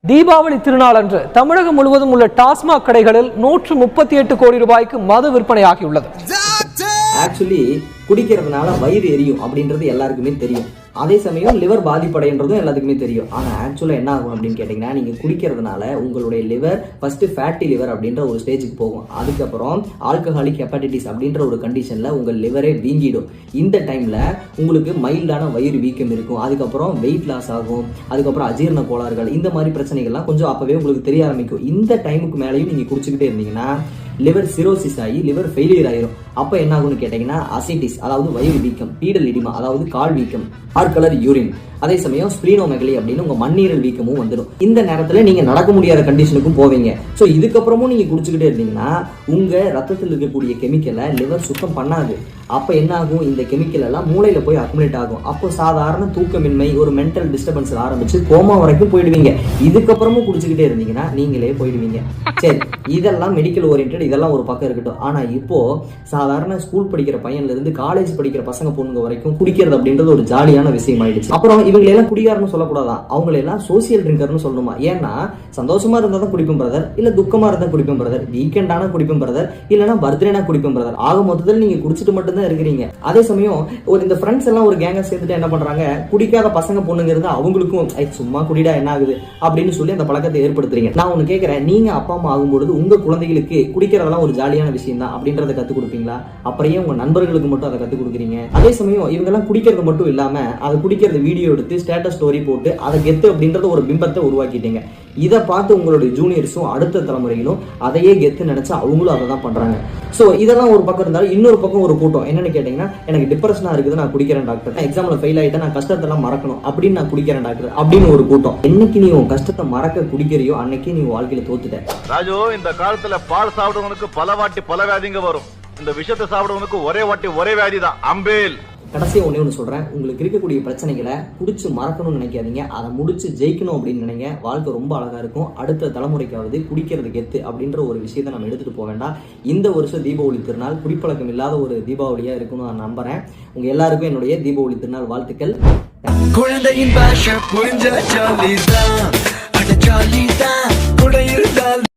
தீபாவளி திருநாள் அன்று தமிழகம் முழுவதும் உள்ள டாஸ்மாக் கடைகளில் 138 கோடி ரூபாய்க்கு மது விற்பனையாகியுள்ளது. ஆக்சுவலி குடிக்கிறதுனால வயிறு எரியும் அப்படின்றது எல்லாருக்குமே தெரியும். அதே சமயம் லிவர் பாதிப்படைன்றதும் எல்லாத்துக்குமே தெரியும். ஆனால் ஆக்சுவலாக என்ன ஆகும் அப்படின்னு கேட்டிங்கன்னா, நீங்கள் குடிக்கிறதுனால உங்களுடைய லிவர் ஃபஸ்ட்டு ஃபேட்டி லிவர் அப்படின்ற ஒரு ஸ்டேஜுக்கு போகும். அதுக்கப்புறம் ஆல்கஹாலிக் ஹெப்படைட்டிஸ் அப்படின்ற ஒரு கண்டிஷனில் உங்கள் லிவரே வீங்கிடும். இந்த டைமில் உங்களுக்கு மைல்டான வயிறு வீக்கம் இருக்கும். அதுக்கப்புறம் வெயிட் லாஸ் ஆகும். அதுக்கப்புறம் அஜீரண கோளாறுகள், இந்த மாதிரி பிரச்சனைகள்லாம் கொஞ்சம் அப்போவே உங்களுக்கு தெரிய ஆரம்பிக்கும். இந்த டைமுக்கு மேலேயும் நீங்கள் குடிச்சுக்கிட்டே இருந்தீங்கன்னா லிவர் சிரோசிஸ் ஆகி லிவர் ஃபெயிலியர் ஆயிரும். அப்போ என்ன ஆகும்னு கேட்டிங்கன்னா, அசிட்டிஸ் அதாவது வயிறு வீக்கம், பீடல் இடிமா அதாவது கால் வீக்கம், டார்க் கலர் யூரின், அதே சமயம் ஸ்பிளீனோமெகலி அப்படின்னு உங்க மண்ணீரல் வீக்கமும் வந்துடும். இந்த நேரத்தில் நீங்க நடக்க முடியாத கண்டிஷனுக்கும் போவீங்க. ஸோ இதுக்கப்புறமும் நீங்க குடிச்சுக்கிட்டே இருந்தீங்கன்னா உங்க ரத்தத்தில் இருக்கக்கூடிய கெமிக்கலை லிவர் சுத்தம் பண்ணாது. அப்போ என்ன ஆகும், இந்த கெமிக்கல் எல்லாம் மூளையில போய் அக்குமுலேட் ஆகும். அப்போ சாதாரண தூக்கமின்மை, ஒரு மென்டல் டிஸ்டர்பன்ஸ் ஆரம்பிச்சு கோமா வரைக்கும் போயிடுவீங்க. இதுக்கப்புறமும் குடிச்சுக்கிட்டே இருந்தீங்கன்னா நீங்களே போயிடுவீங்க. சரி, இதெல்லாம் மெடிக்கல் ஓரியன்ட், இதெல்லாம் ஒரு பக்கம் இருக்கட்டும். ஆனா இப்போ சாதாரண ஸ்கூல் படிக்கிற பையன்ல இருந்து காலேஜ் படிக்கிற பசங்க பொண்ணுங்க வரைக்கும் குடிக்கிறது அப்படின்றது ஒரு ஜாலியான விஷயம் ஆயிடுச்சு. அப்புறம் இவங்களெல்லாம் குடிகாரன்னு சொல்லக்கூடாதான், அவங்களெல்லாம் சோசியல் ட்ரிங்கர்னு சொல்லணுமா. ஏன்னா சந்தோஷமா இருந்தா தான் குடிப்பேன் பிரதர், இல்ல துக்கமா இருந்தா குடிப்பேன் பிரதர், வீக்கெண்டான குடிப்பேன் பிரதர், இல்லைன்னா பர்த்டேனா குடிப்பேன் பிரதர். ஆக மொத்தத்தில் நீங்க குடிச்சிட்டு மட்டும்தான் இருக்கிறீங்க. அதே சமயம் ஒரு இந்த ஃப்ரெண்ட்ஸ் எல்லாம் ஒரு கேங்கா சேர்த்துட்டு என்ன பண்றாங்க, குடிக்காத பசங்க பொண்ணுங்க இருந்தா அவங்களுக்கும் சும்மா குடிடா என்ன ஆகுது அப்படின்னு சொல்லி அந்த பழக்கத்தை ஏற்படுத்துறீங்க. நான் ஒண்ணு கேட்கிறேன், நீங்க அப்பா அம்மா ஆகும்பொழுது உங்க குழந்தைகளுக்கு குடிக்கிறதெல்லாம் ஒரு ஜாலியான விஷயம் தான் அப்படின்றத கத்துக் கொடுப்பீங்களா? அப்புறையே உங்க நண்பர்களுக்கு மட்டும் அதை கத்துக் கொடுக்குறீங்க. அதே சமயம் இவங்க எல்லாம் குடிக்கிறது மட்டும் இல்லாம அதை குடிக்கிறது வீடியோ எடுத்து ஸ்டேட்டஸ் ஸ்டோரி போட்டு அதை கெத்து அப்படின்றத ஒரு பிம்பத்தை உருவாக்கிட்டீங்க. இதை பார்த்து உங்களுடைய ஜூனியர்ஸும் அடுத்த தலைமுறையிலும் அதையே கெத்து நினைச்சு அவங்களும் அதை தான் பண்றாங்க. ஸோ இதெல்லாம் ஒரு பக்கம் இருந்தாலும் இன்னொரு பக்கம் ஒரு கூட்டம் என்னன்னு கேட்டீங்கன்னா, எனக்கு டிப்ரெஷனா இருக்குது, நான் குடிக்கிறேன் டாக்டர், எக்ஸாம்ல ஃபெயில் ஆயிட்டா நான் கஷ்டத்தெல்லாம் மறக்கணும் அப்படின்னு நான் குடிக்கிறேன் டாக்டர் அப்படின்னு ஒரு கூட்டம். என்னைக்கு நீ உன் கஷ்டத்தை மறக்க குடிக்கிறியோ அன்னைக்கு நீ வாழ்க்கையில தோத்துட்ட. ராஜு, இந்த காலத்துல பால் சாப்பிடுவனுக்கு பல வாட்டி பல வியாதிங்க வரும். இந்த விஷயத்தை சாப்பிடுவனுக்கு ஒரே வாட்டி ஒரே வியாதி தான், அம்பேல். கடைசியாக ஒன்று சொல்கிறேன், உங்களுக்கு இருக்கக்கூடிய பிரச்சனைகளை பிடிச்சி மறக்கணும்னு நினைக்காதீங்க, அதை முடிச்சு ஜெயிக்கணும் அப்படின்னு நினைங்க. வாழ்க்கை ரொம்ப அழகாக இருக்கும். அடுத்த தலைமுறைக்காவது குடிக்கிறது கெத்து அப்படின்ற ஒரு விஷயத்தை நம்ம எடுத்துகிட்டு போக வேண்டாம். இந்த வருஷம் தீபாவளி திருநாள் குடிப்பழக்கம் இல்லாத ஒரு தீபாவளியாக இருக்குன்னு நான் நம்புகிறேன். உங்கள் எல்லாருக்கும் என்னுடைய தீபாவளி திருநாள் வாழ்த்துக்கள். குழந்தையின் பாஷா புரிஞ்ச ஜாலிதான், அட ஜாலிதான் கூட இருந்தால்